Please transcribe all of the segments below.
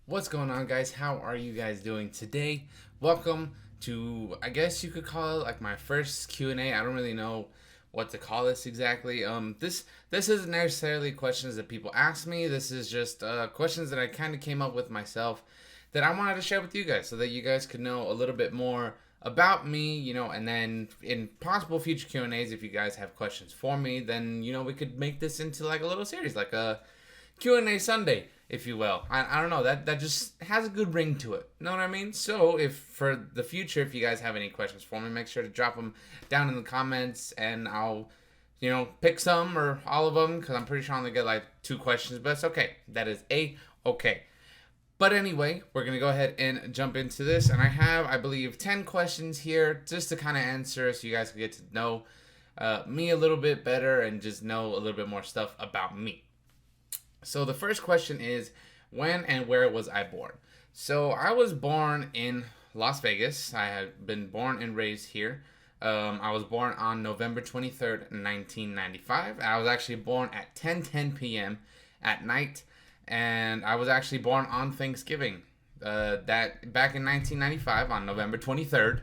What's going on, guys? How are you guys doing today? Welcome to, I guess you could call it like my first Q&A. I don't really know what to call this exactly. This isn't necessarily questions that people ask me. This is just questions that I kind of came up with myself that I wanted to share with you guys so that you guys could know a little bit more about me, and then in possible future Q&As, if you guys have questions for me, then we could make this into like a little series, like a Q&A Sunday, if you will. I don't know, that just has a good ring to it. Know what I mean? So if for the future, if you guys have any questions for me, make sure to drop them down in the comments, and I'll pick some or all of them, because I'm pretty sure I'm gonna get like 2 questions, but it's okay. That is okay. But anyway, we're going to go ahead and jump into this. And I have, I believe, 10 questions here just to kind of answer so you guys can get to know me a little bit better and just know a little bit more stuff about me. So the first question is, when and where was I born? So I was born in Las Vegas. I have been born and raised here. I was born on November 23rd, 1995. I was actually born at 10:10 p.m. at night, and I was actually born on Thanksgiving. That back in 1995 on November 23rd.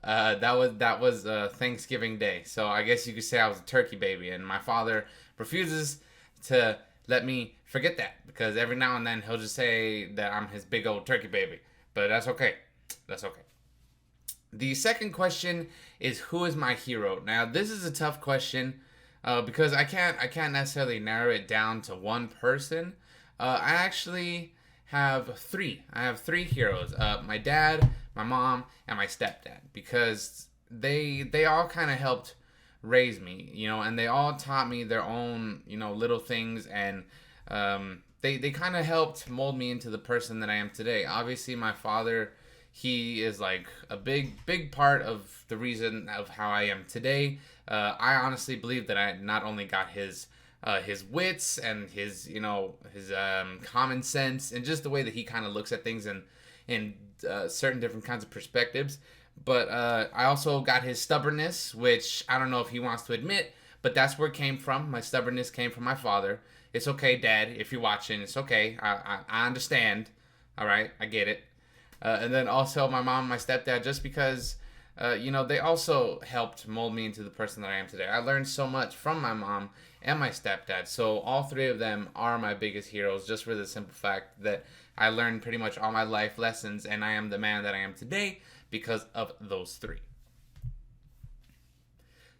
That was Thanksgiving Day. So I guess you could say I was a turkey baby, and my father refuses to let me forget that, because every now and then he'll just say that I'm his big old turkey baby. But that's okay. That's okay. The second question is, who is my hero? Now this is a tough question because I can't necessarily narrow it down to one person. I actually have three. I have three heroes. My dad, my mom, and my stepdad, because they all kind of helped raise me, and they all taught me their own, little things, and they kind of helped mold me into the person that I am today. Obviously, my father, he is like a big part of the reason of how I am today. I honestly believe that I not only got his wits and his common sense, and just the way that he kind of looks at things in certain different kinds of perspectives. But I also got his stubbornness, which I don't know if he wants to admit, but that's where it came from. My stubbornness came from my father. It's okay, Dad, if you're watching. It's okay. I understand. All right, I get it. And then also my mom and my stepdad, just because, they also helped mold me into the person that I am today. I learned so much from my mom and my stepdad. So all three of them are my biggest heroes, just for the simple fact that I learned pretty much all my life lessons, and I am the man that I am today because of those three.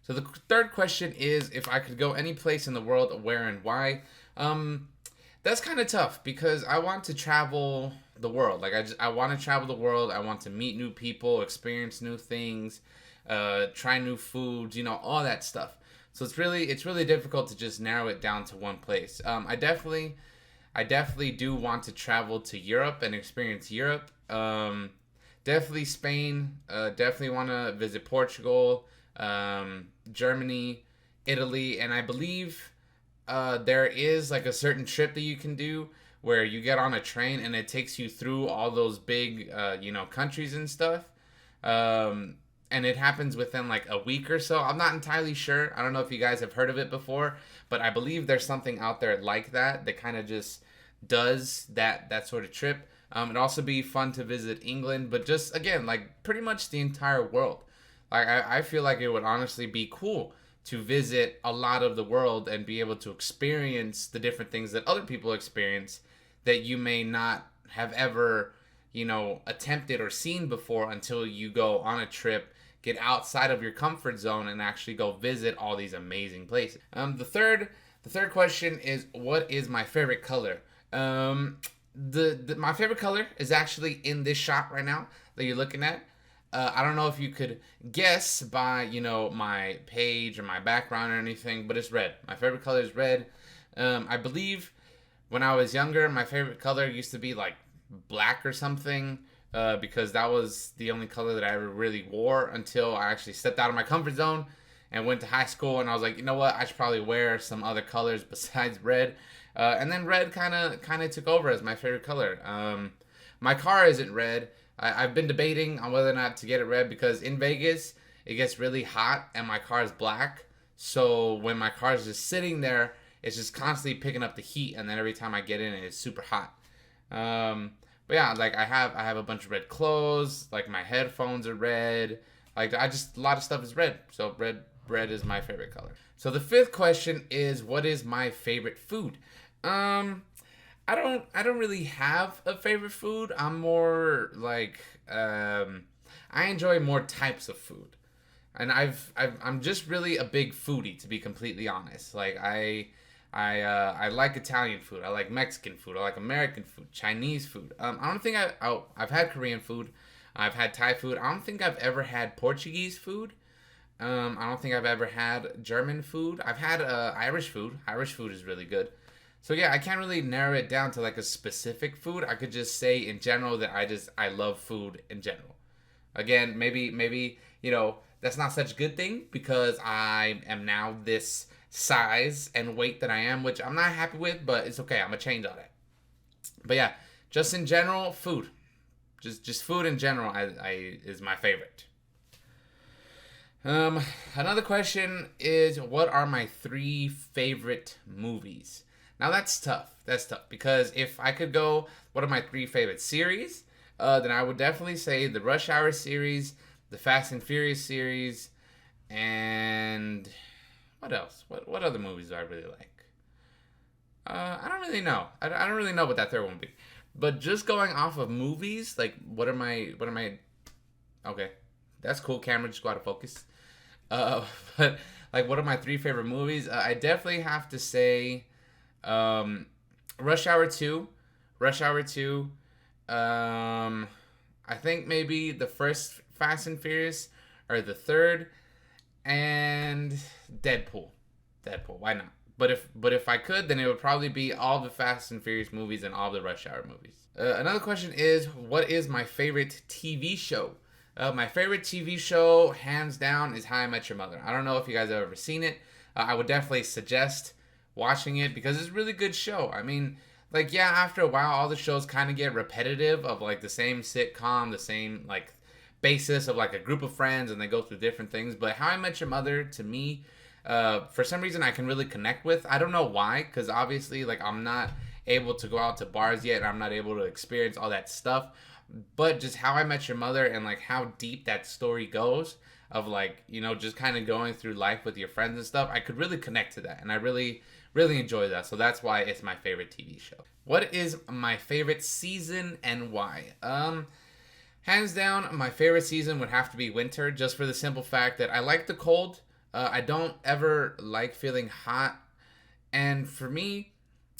So the third question is, if I could go any place in the world, where and why? That's kind of tough, because I want to travel the world. Like I want to travel the world. I want to meet new people, experience new things, try new foods, all that stuff. So it's really difficult to just narrow it down to one place. I definitely do want to travel to Europe and experience Europe. Definitely Spain. Definitely want to visit Portugal, Germany, Italy, and I believe there is like a certain trip that you can do where you get on a train and it takes you through all those big, countries and stuff. And it happens within like a week or so. I'm not entirely sure. I don't know if you guys have heard of it before, but I believe there's something out there like that kind of just does that sort of trip. It'd also be fun to visit England, but just again, like pretty much the entire world. Like I feel like it would honestly be cool to visit a lot of the world and be able to experience the different things that other people experience that you may not have ever, attempted or seen before, until you go on a trip, get outside of your comfort zone, and actually go visit all these amazing places. The third question is, what is my favorite color? My favorite color is actually in this shot right now that you're looking at. I don't know if you could guess by my page or my background or anything, but it's red. My favorite color is red. I believe when I was younger, my favorite color used to be like black or something, because that was the only color that I ever really wore until I actually stepped out of my comfort zone and went to high school, and I was like, you know what, I should probably wear some other colors besides red. And then red kind of took over as my favorite color. My car isn't red. I've been debating on whether or not to get it red, because in Vegas it gets really hot and my car is black. So when my car is just sitting there, it's just constantly picking up the heat, and then every time I get in, it's super hot. But yeah, like I have a bunch of red clothes. Like my headphones are red. Like I just a lot of stuff is red. So red is my favorite color. So the fifth question is, what is my favorite food? Um, I don't really have a favorite food. I'm more like I enjoy more types of food. And I'm just really a big foodie, to be completely honest. Like I like Italian food. I like Mexican food. I like American food, Chinese food. I don't think I've had Korean food. I've had Thai food. I don't think I've ever had Portuguese food. I don't think I've ever had German food. I've had Irish food. Irish food is really good. So yeah, I can't really narrow it down to like a specific food. I could just say in general that I love food in general. Again, maybe that's not such a good thing because I am now this size and weight that I am, which I'm not happy with, but it's okay. I'm gonna change all that. But yeah, just in general, food. Just food in general, I is my favorite. Um, Another question is, what are my three favorite movies? Now that's tough. That's tough because if I could go, what are my three favorite series? Then I would definitely say the Rush Hour series, the Fast and Furious series, and what else? What other movies do I really like? I don't really know. I don't really know what that third one would be. But just going off of movies, like what am I? Okay, that's cool. Camera just go out of focus. But like, what are my three favorite movies? I definitely have to say, um, Rush Hour Two, Rush Hour Two. Um, I think maybe the first Fast and Furious or the third, and Deadpool. Deadpool. Why not? But if I could, then it would probably be all the Fast and Furious movies and all the Rush Hour movies. Another question is, what is my favorite TV show? My favorite TV show, hands down, is How I Met Your Mother. I don't know if you guys have ever seen it. I would definitely suggest watching it because it's a really good show. I mean, like, yeah, after a while, all the shows kind of get repetitive of like the same sitcom, the same like basis of like a group of friends and they go through different things. But How I Met Your Mother, to me, for some reason, I can really connect with. I don't know why, because obviously, like, I'm not able to go out to bars yet and I'm not able to experience all that stuff. But just How I Met Your Mother and like how deep that story goes of like, just kind of going through life with your friends and stuff, I could really connect to that. And I really enjoy that. So that's why it's my favorite TV show. What is my favorite season and why? Hands down, my favorite season would have to be winter, just for the simple fact that I like the cold. I don't ever like feeling hot. And for me,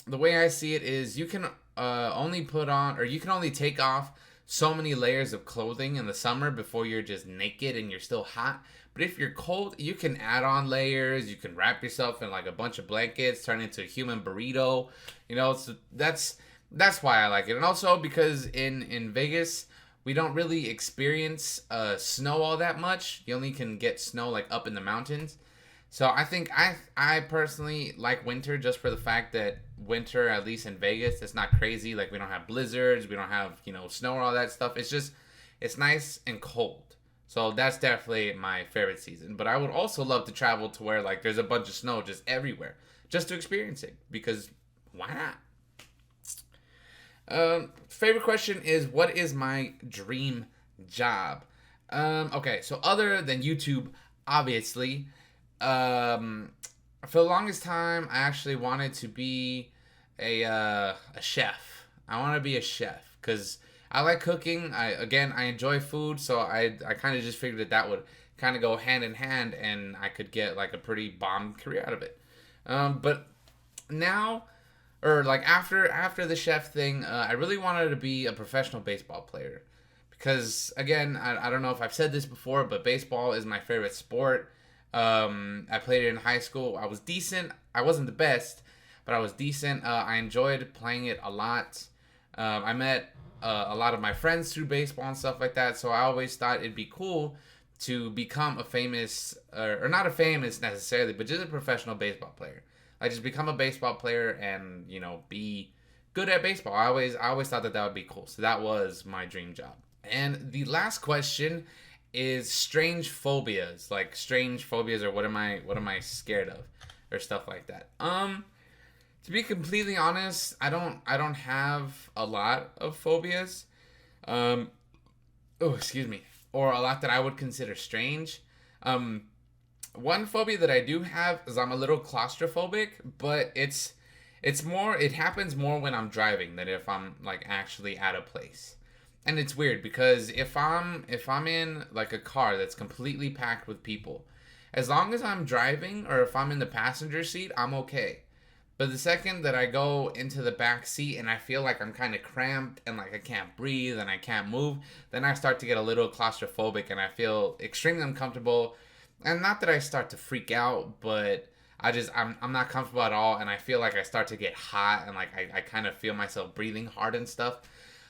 the way I see it is you can only put on, or you can only take off so many layers of clothing in the summer before you're just naked and you're still hot. But if you're cold, you can add on layers. You can wrap yourself in like a bunch of blankets, turn into a human burrito. So that's why I like it. And also because in Vegas, we don't really experience snow all that much. You only can get snow like up in the mountains. So I think I personally like winter just for the fact that winter, at least in Vegas, it's not crazy. Like we don't have blizzards, we don't have snow or all that stuff. It's nice and cold. So that's definitely my favorite season. But I would also love to travel to where like there's a bunch of snow just everywhere, just to experience it. Because why not? Favorite question is, what is my dream job? Okay, so other than YouTube, obviously, for the longest time, I actually wanted to be a chef. I want to be a chef because I like cooking. I enjoy food, so I kind of just figured that would kind of go hand in hand, and I could get like a pretty bomb career out of it. But now, or like after the chef thing, I really wanted to be a professional baseball player because again, I don't know if I've said this before, but baseball is my favorite sport. I played it in high school. I was decent. I wasn't the best, but I was decent. I enjoyed playing it a lot. I met a lot of my friends through baseball and stuff like that. So I always thought it'd be cool to become a famous, or not a famous necessarily, but just a professional baseball player. I just become a baseball player and be good at baseball. I always thought that would be cool. So that was my dream job. And the last question is strange phobias, like strange phobias, or what am I scared of, or stuff like that. To be completely honest, I don't have a lot of phobias. Um, oh, excuse me, or a lot that I would consider strange. Um, One phobia that I do have is I'm a little claustrophobic, but it happens more when I'm driving than if I'm like actually at a place. And it's weird because if I'm in like a car that's completely packed with people, as long as I'm driving or if I'm in the passenger seat, I'm okay. But the second that I go into the back seat and I feel like I'm kind of cramped and like I can't breathe and I can't move, then I start to get a little claustrophobic and I feel extremely uncomfortable. And not that I start to freak out, but I'm not comfortable at all and I feel like I start to get hot and like I kind of feel myself breathing hard and stuff.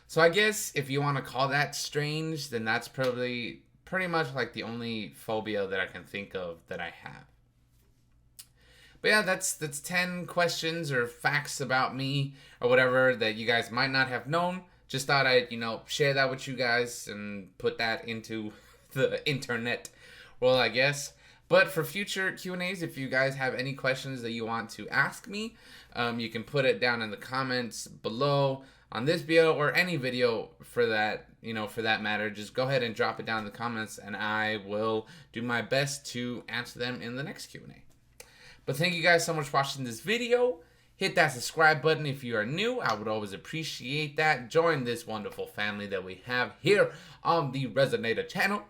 So I guess if you want to call that strange, then that's probably pretty much like the only phobia that I can think of that I have. But yeah, that's 10 questions or facts about me or whatever that you guys might not have known. Just thought I'd, share that with you guys and put that into the internet world, I guess. But for future Q&As, if you guys have any questions that you want to ask me, you can put it down in the comments below on this video or any video for that, for that matter. Just go ahead and drop it down in the comments and I will do my best to answer them in the next Q&A. But thank you guys so much for watching this video. Hit that subscribe button if you are new. I would always appreciate that. Join this wonderful family that we have here on the Rezernator channel.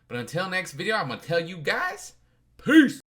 But until next video, I'm going to tell you guys, peace.